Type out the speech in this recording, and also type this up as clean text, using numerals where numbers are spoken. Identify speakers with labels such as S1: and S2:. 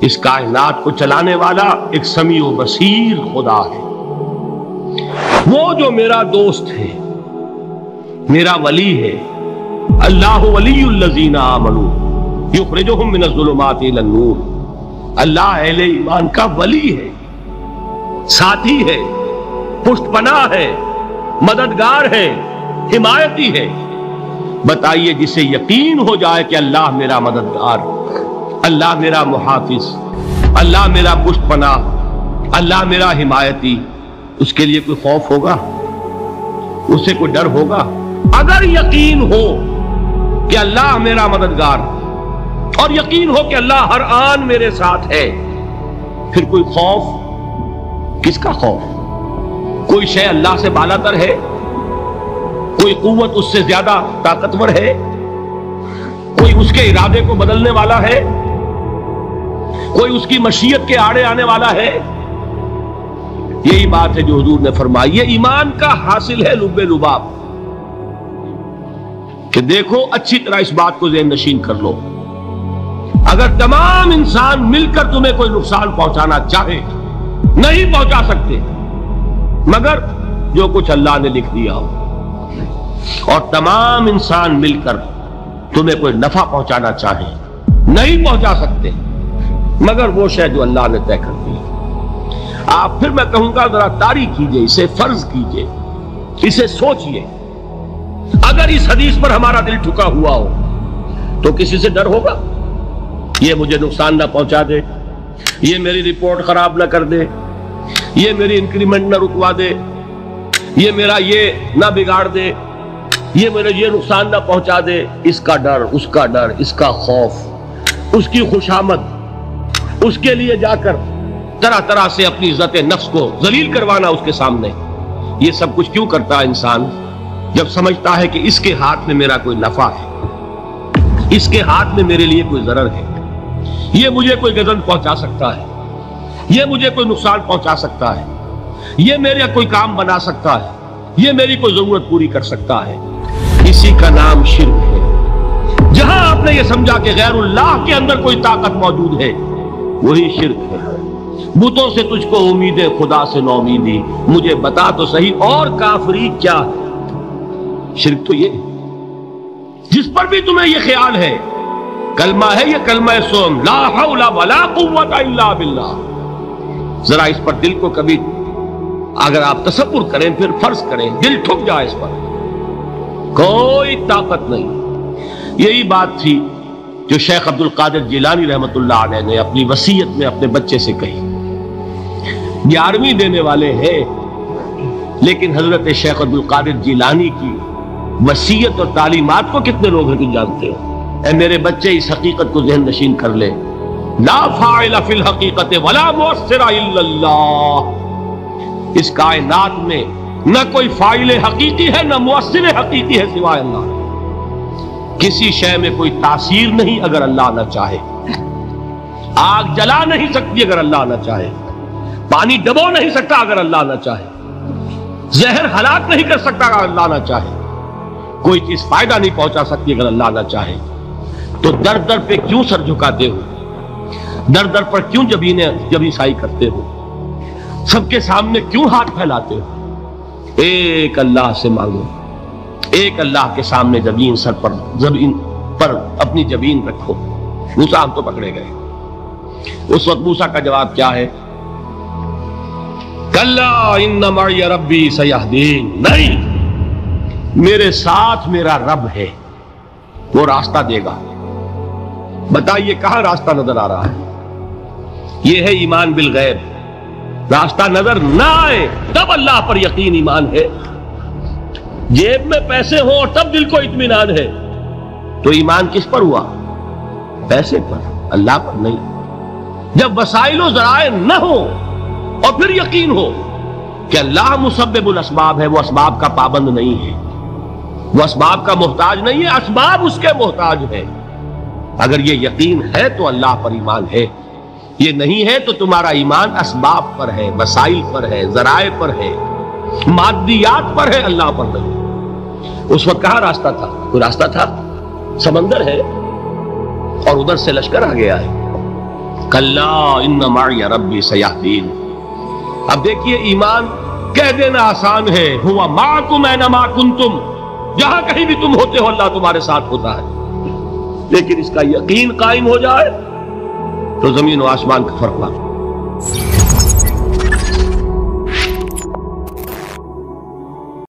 S1: اس کائنات کو چلانے والا ایک سمیع و بصیر خدا ہے۔ وہ جو میرا دوست ہے، میرا ولی ہے، اللہ ولی الذین آمنوا یخرجہم من الظلمات الی النور۔ اللہ اہل ایمان کا ولی ہے، ساتھی ہے، پشت پناہ ہے، مددگار ہے، حمایتی ہے۔ بتائیے جسے یقین ہو جائے کہ اللہ میرا مددگار، اللہ میرا محافظ، اللہ میرا پشت پناہ، اللہ میرا حمایتی، اس کے لیے کوئی خوف ہوگا؟ اسے کوئی ڈر ہوگا؟ اگر یقین ہو کہ اللہ میرا مددگار اور یقین ہو کہ اللہ ہر آن میرے ساتھ ہے، پھر کوئی خوف؟ کس کا خوف؟ کوئی شے اللہ سے بالا تر ہے؟ کوئی قوت اس سے زیادہ طاقتور ہے؟ کوئی اس کے ارادے کو بدلنے والا ہے؟ کوئی اس کی مشیت کے آڑے آنے والا ہے؟ یہی بات ہے جو حضور نے فرمائی، یہ ایمان کا حاصل ہے لب لباب۔ کہ دیکھو اچھی طرح اس بات کو ذہن نشین کر لو، اگر تمام انسان مل کر تمہیں کوئی نقصان پہنچانا چاہے نہیں پہنچا سکتے، مگر جو کچھ اللہ نے لکھ دیا ہو، اور تمام انسان مل کر تمہیں کوئی نفع پہنچانا چاہے نہیں پہنچا سکتے، مگر وہ شے جو اللہ نے طے کر دی۔ آپ پھر میں کہوں گا ذرا طاری کیجئے، اسے فرض کیجئے، اسے سوچئے۔ اگر اس حدیث پر ہمارا دل ٹھکا ہوا ہو تو کسی سے ڈر ہوگا؟ یہ مجھے نقصان نہ پہنچا دے، یہ میری رپورٹ خراب نہ کر دے، یہ میری انکریمنٹ نہ رکوا دے، یہ میرا یہ نہ بگاڑ دے، یہ میرے یہ نقصان نہ پہنچا دے۔ اس کا ڈر، اس کا ڈر، اس کا خوف، اس کی خوشامد، اس کے لیے جا کر طرح طرح سے اپنی عزت نفس کو ذلیل کروانا اس کے سامنے، یہ سب کچھ کیوں کرتا ہے انسان؟ جب سمجھتا ہے کہ اس کے ہاتھ میں میرا کوئی نفع ہے، اس کے ہاتھ میں میرے لیے کوئی ضرر ہے، یہ مجھے کوئی غضب پہنچا سکتا ہے، یہ مجھے کوئی نقصان پہنچا سکتا ہے، یہ میرا کوئی کام بنا سکتا ہے، یہ میری کوئی ضرورت پوری کر سکتا ہے، اسی کا نام شرک ہے۔ جہاں آپ نے یہ سمجھا کہ غیر اللہ کے اندر کوئی طاقت موجود ہے، وہی شرک ہے۔ بتوں سے تجھ کو امید ہے، خدا سے نو امیدی، مجھے بتا تو صحیح اور کافری کیا ہے؟ شرک تو یہ جس پر بھی تمہیں یہ خیال ہے، کلمہ ہے یہ کلمہ سوم، لا حول ولا قوت الا باللہ، ذرا اس پر دل کو کبھی اگر آپ تصور کریں، پھر فرض کریں، دل ٹھک جائے اس پر، کوئی طاقت نہیں۔ یہی بات تھی جو شیخ عبد القادر جیلانی رحمۃ اللہ علیہ نے اپنی وصیت میں اپنے بچے سے کہی۔ 11ویں دینے والے ہیں، لیکن حضرت شیخ عبد القادر جیلانی کی وصیت اور تعلیمات کو کتنے لوگ ہیں کہ جانتے ہو؟ اے میرے بچے، اس حقیقت کو ذہن نشین کر لے، لا فاعل فی الحقیقت ولا مؤثر الا اللہ۔ اس کائنات میں نہ کوئی فاعل حقیقی ہے، نہ مؤثر حقیقی ہے سوائے اللہ۔ کسی شے میں کوئی تاثیر نہیں اگر اللہ نہ چاہے، آگ جلا نہیں سکتی اگر اللہ نہ چاہے، پانی ڈبو نہیں سکتا اگر اللہ نہ چاہے، زہر ہلاک نہیں کر سکتا اگر اللہ نہ چاہے، کوئی چیز فائدہ نہیں پہنچا سکتی اگر اللہ نہ چاہے۔ تو در در پہ کیوں سر جھکاتے ہو؟ در در پر کیوں جبیں سائی کرتے ہو؟ سب کے سامنے کیوں ہاتھ پھیلاتے ہو؟ ایک اللہ سے مانگو، ایک اللہ کے سامنے زمین پر اپنی جبین رکھو۔ موسیٰ ہم تو پکڑے گئے۔ اس وقت موسیٰ کا جواب کیا ہے؟ کلا ان معی ربی سیہدین، نہیں، میرے ساتھ میرا رب ہے، وہ راستہ دے گا۔ بتائیے کہاں راستہ نظر آ رہا ہے؟ یہ ہے ایمان بالغیب۔ راستہ نظر نہ آئے تب اللہ پر یقین ایمان ہے۔ جیب میں پیسے ہوں اور تب دل کو اطمینان ہے، تو ایمان کس پر ہوا؟ پیسے پر، اللہ پر نہیں۔ جب وسائل و ذرائع نہ ہو اور پھر یقین ہو کہ اللہ مسبب الاسباب ہے، وہ اسباب کا پابند نہیں ہے، وہ اسباب کا محتاج نہیں ہے، اسباب اس کے محتاج ہے۔ اگر یہ یقین ہے تو اللہ پر ایمان ہے، یہ نہیں ہے تو تمہارا ایمان اسباب پر ہے، وسائل پر ہے، ذرائع پر ہے، مادیات پر ہے، اللہ پر نہیں۔ اس وقت کہاں راستہ تھا؟ کوئی راستہ تھا؟ سمندر ہے اور ادھر سے لشکر آ گیا ہے، کلا ان معی ربی سیہدین۔ اب دیکھیے ایمان کہہ دینا آسان ہے، ہوا معکم اینما کنتم، جہاں کہیں بھی تم ہوتے ہو اللہ تمہارے ساتھ ہوتا ہے، لیکن اس کا یقین قائم ہو جائے تو زمین و آسمان کا فرق